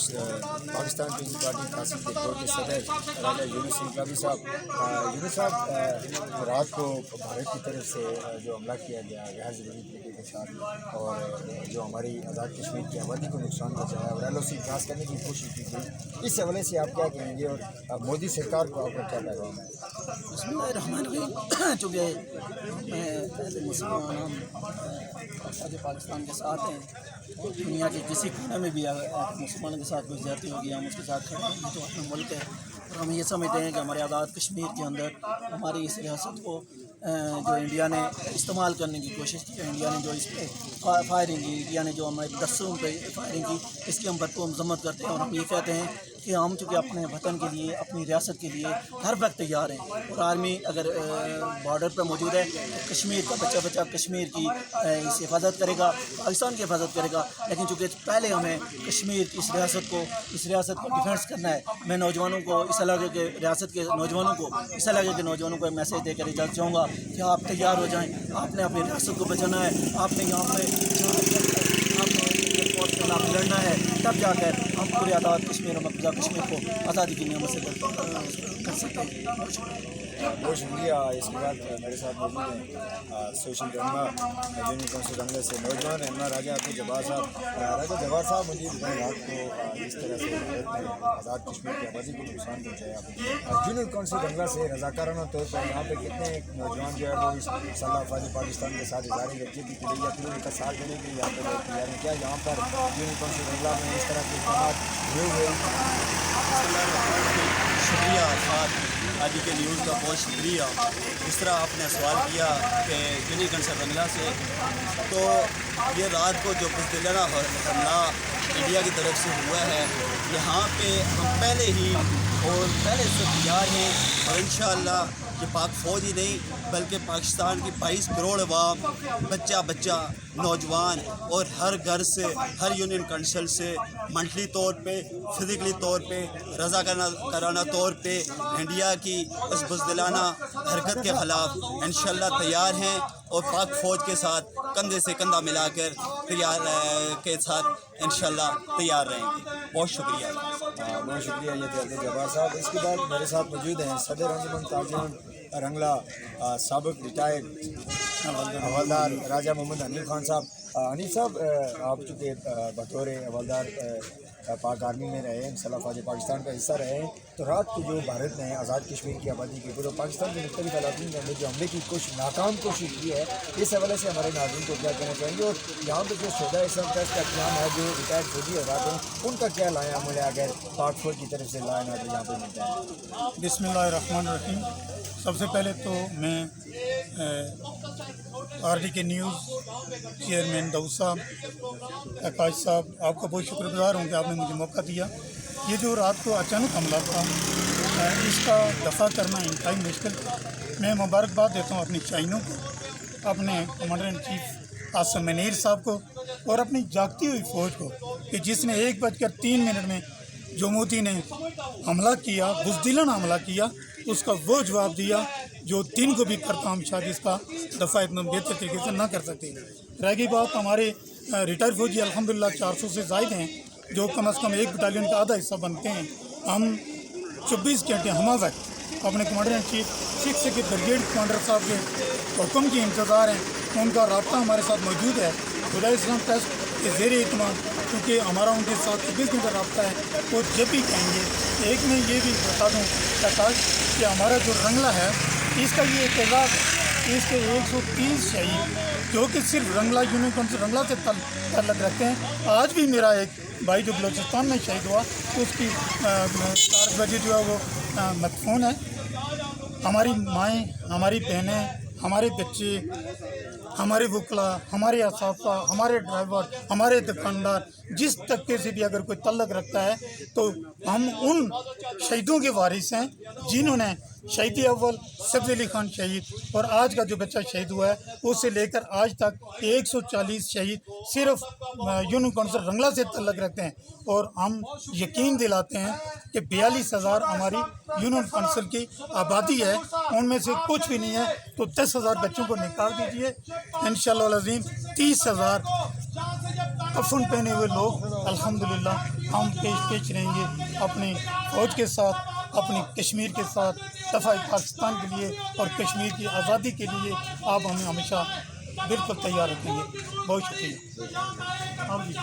Pakistan Peoples party Qasim کے دور کے صدر راجہ یونس انقلابی صاحب، یونس صاحب رات کو بھارت کی طرف سے جو حملہ کیا گیا غیر ضروری طریقے کے ساتھ، اور جو ہماری آزاد کشمیر کی آبادی کو نقصان پہنچایا اور ایل او سی پاس کرنے کی کوشش کی گئی، اس حوالے سے آپ کیا کہیں گے اور مودی سرکار کو آپ کا کیا پیغام ہے؟ بسم اللہ الرحمن الرحیم۔ چونکہ میں مسلمان ہم فوج پاکستان کے ساتھ ہیں، دنیا کے کسی کونے میں بھی مسلمانوں کے ساتھ کوئی زیادتی ہوگی ہم اس کے ساتھ کھڑے ہیں، یہ تو اپنا ملک ہے اور ہم یہ سمجھتے ہیں کہ ہمارے آزاد کشمیر کے اندر ہماری اس ریاست کو جو انڈیا نے استعمال کرنے کی کوشش کی، انڈیا نے جو اس پہ فائرنگ کی، انڈیا نے جو ہمارے درسوں پہ فائرنگ کی، اس کی ہم بھرپور مذمت کرتے ہیں اور ہم یہ کہتے ہیں کہ ہم چونکہ اپنے وطن کے لیے، اپنی ریاست کے لیے ہر وقت تیار ہیں، اور آرمی اگر بارڈر پر موجود ہے تو کشمیر کا بچہ کشمیر کی اس حفاظت کرے گا، پاکستان کی حفاظت کرے گا، لیکن چونکہ پہلے ہمیں کشمیر کی اس ریاست کو ڈیفینس کرنا ہے۔ میں نوجوانوں کو اس علاقے کے ریاست کے نوجوانوں کو اس علاقے کے نوجوانوں کو میسیج دے کر اجازت چاہوں گا کہ آپ تیار ہو جائیں، آپ نے اپنی ریاست کو بچانا ہے، آپ نے یہاں پہ فوج کے خلاف لڑنا ہے، تب جا کر ہم پورے آزاد کشمیر اور مقبوضہ کشمیر کو آزادی کی نعمت سے کر سکتے ہیں۔ بہت شکریہ۔ اس کے بعد میرے ساتھ موجود ہیں سوشل رہنما یونین کونسل رنگلہ سے نوجوان رہنما راجہ عبد الجبار صاحب۔ راجہ جبار صاحب، مجھے بتائیں رات کو جس طرح سے بھارت نے آزاد کشمیر کی آبادی کو نقصان پہنچایا، یونین کونسل رنگلہ سے رضاکارانہ طور پر یہاں پہ کتنے نوجوان جو ہے وہ اس صلاح افواج پاکستان کے ساتھ اظہار یکجہتی کی گئی یا پھر ان کا ساتھ دینے کے لیے یہاں پہ لوگ تیار ہیں؟ کیا یہاں پر یونین کونسل رنگلہ میں اس طرح کے اقدامات ہوئے؟ شکریہ عرفات، آج کے نیوز کا بہت شکریہ۔ جس طرح آپ نے سوال کیا کہ یونین کونسل رنگلہ سے، تو یہ رات کو جو بزدلانہ حملہ انڈیا کی طرف سے ہوا ہے، یہاں پہ ہم پہلے سے تیار ہیں، اور انشاءاللہ یہ پاک فوج ہی نہیں بلکہ پاکستان کی 22 کروڑ عوام، بچہ نوجوان، اور ہر گھر سے، ہر یونین کونسل سے منٹلی طور پہ، فزیکلی طور پہ، رضاکارانہ طور پہ انڈیا کی اس بزدلانہ حرکت کے خلاف انشاءاللہ تیار ہیں، اور پاک فوج کے ساتھ کندھے سے کندھا ملا کر کے ساتھ انشاءاللہ تیار رہیں گے۔ بہت شکریہ۔ بہت شکریہ یہ عبد الجبار صاحب۔ اس کے بعد میرے ساتھ موجود ہیں صدر انجمن تاجران رنگلہ سابق ریٹائرڈ حوالدار راجہ محمد حنیف خان صاحب۔ حنیف صاحب، آپ چونکہ بطور حوالدار پاک آرمی میں رہے ہیں، مسلح افواج پاکستان کا حصہ رہے ہیں، تو رات کو جو بھارت نے آزاد کشمیر کی آبادی کے اوپر پاکستان کے مختلف علاقوں کے اندر جو حملے کی ناکام کوشش کی ہے، اس حوالے سے ہمارے ناظرین کو کیا کہنا چاہیں گے، اور یہاں پہ جو شہدائے اسلام ٹرسٹ کا قیام ہے، جو ریٹائرڈ فوجی حضرات ہیں، ان کا کیا لائحہ عمل ہے اگر پاک فوج کی طرف سے لائحہ عمل یہاں پہ ملتا ہے؟ بسم اللہ الرحمن الرحیم۔ سب سے پہلے تو میں آر ڈی کے نیوز چیئرمین داؤد صاحب، آکاش صاحب، آپ کا بہت شکر گزار ہوں کہ آپ نے مجھے موقع دیا۔ یہ جو رات کو اچانک حملہ تھا، اس کا دفاع کرنا انتہائی مشکل تھا۔ میں مبارکباد دیتا ہوں اپنی چائنوں کو، اپنے commander in chief Asim Munir صاحب کو، اور اپنی جاگتی ہوئی فوج کو، کہ جس نے 1:03 میں جو مودی نے حملہ کیا، بزدلانہ حملہ کیا، اس کا وہ جواب دیا جو دن کو بھی کرتا ہم شاید اس کا دفاع اتنا بہتر طریقے سے نہ کر سکتے۔ رہ گئی بات، ہمارے ریٹائر فوجی الحمدللہ 400 سے زائد ہیں، جو کم از کم 1 بٹالین کا آدھا حصہ بنتے ہیں۔ ہم 24 گھنٹے ہمہ وقت اپنے کمانڈر ان چیف 6 کے بریگیڈ کمانڈر صاحب کے حکم کی انتظار ہیں، ان کا رابطہ ہمارے ساتھ موجود ہے۔ خدائے اسلام ٹرسٹ کے زیر اہتمام، کیونکہ ہمارا ان کے ساتھ 24 گھنٹہ رابطہ ہے، وہ جب بھی کہیں گے۔ ایک میں یہ بھی بتا دوں کہ ہمارا جو رنگلہ ہے، اس کا یہ اعتراض ہے، اس کے 130 شہید جو کہ صرف رنگلہ یونین کونسل رنگلہ سے تعلق رکھتے ہیں۔ آج بھی میرا ایک بھائی جو بلوچستان میں شہید ہوا، اس کی 4 بجے جو ہے وہ مدفون ہے۔ ہماری مائیں، ہماری بہنیں، ہمارے بچے، ہمارے وکلا، ہمارے اساتذہ، ہمارے ڈرائیور، ہمارے دکاندار، جس طبقے سے بھی اگر کوئی تعلق رکھتا ہے، تو ہم ان شہیدوں کے وارث ہیں جنہوں نے شہید اول سبز علی خان شہید اور آج کا جو بچہ شہید ہوا ہے، اس سے لے کر آج تک 140 شہید صرف یونین کونسل رنگلہ سے تعلق رکھتے ہیں، اور ہم یقین دلاتے ہیں کہ 42,000 ہماری یونین کونسل کی آبادی ہے، ان میں سے کچھ بھی نہیں ہے تو 10,000 بچوں کو نکال دیجئے، انشاءاللہ العظیم 30,000 کفن پہنے ہوئے لوگ الحمدللہ ہم پیش رہیں گے اپنی فوج کے ساتھ، اپنی کشمیر کے ساتھ، دفاع پاکستان کے لیے اور کشمیر کی آزادی کے لیے آپ ہمیں ہمیشہ بالکل تیار رکھیں گے۔ بہت شکریہ۔ آپ جی